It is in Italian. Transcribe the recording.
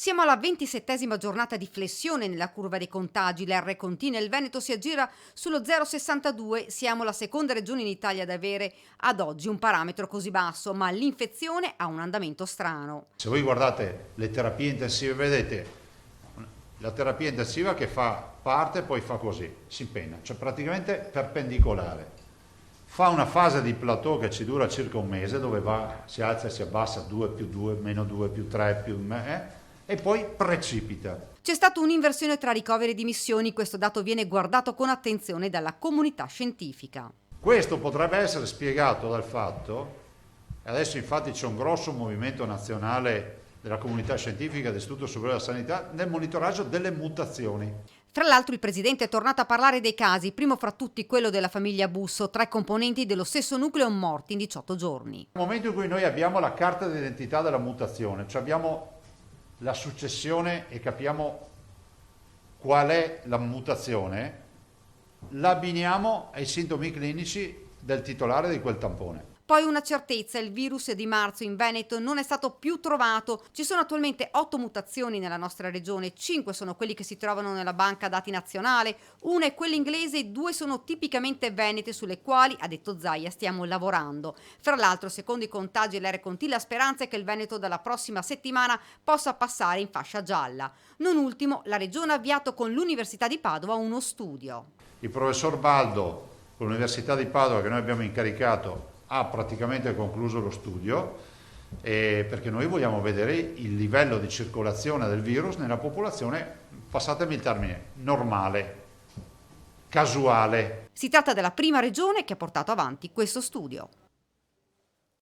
Siamo alla 27ª giornata di flessione nella curva dei contagi, l'R continua e il Veneto si aggira sullo 0,62, siamo la seconda regione in Italia ad avere ad oggi un parametro così basso, ma l'infezione ha un andamento strano. Se voi guardate le terapie intensive, vedete la terapia intensiva che parte e poi fa così, si impenna, cioè praticamente perpendicolare. Fa una fase di plateau che ci dura circa un mese, dove si alza e si abbassa 2 più 2, meno 2 più 3 più e poi precipita. C'è stata un'inversione tra ricoveri e dimissioni, questo dato viene guardato con attenzione dalla comunità scientifica. Questo potrebbe essere spiegato dal fatto, e adesso infatti c'è un grosso movimento nazionale della comunità scientifica dell'Istituto Superiore della Sanità, nel monitoraggio delle mutazioni. Tra l'altro il presidente è tornato a parlare dei casi, primo fra tutti quello della famiglia Busso, 3 componenti dello stesso nucleo morti in 18 giorni. Nel momento in cui noi abbiamo la carta d'identità della mutazione, cioè abbiamo la successione e capiamo qual è la mutazione, la abbiniamo ai sintomi clinici del titolare di quel tampone. Poi una certezza, il virus di marzo in Veneto non è stato più trovato. Ci sono attualmente 8 mutazioni nella nostra regione, 5 sono quelli che si trovano nella banca dati nazionale, una è quella inglese e 2 sono tipicamente venete sulle quali, ha detto Zaia, stiamo lavorando. Fra l'altro, secondo i contagi e l'R Conti, la speranza è che il Veneto dalla prossima settimana possa passare in fascia gialla. Non ultimo, la regione ha avviato con l'Università di Padova uno studio. Il professor Baldo, con l'Università di Padova che noi abbiamo incaricato, ha praticamente concluso lo studio, perché noi vogliamo vedere il livello di circolazione del virus nella popolazione, passatemi il termine, normale, casuale. Si tratta della prima regione che ha portato avanti questo studio.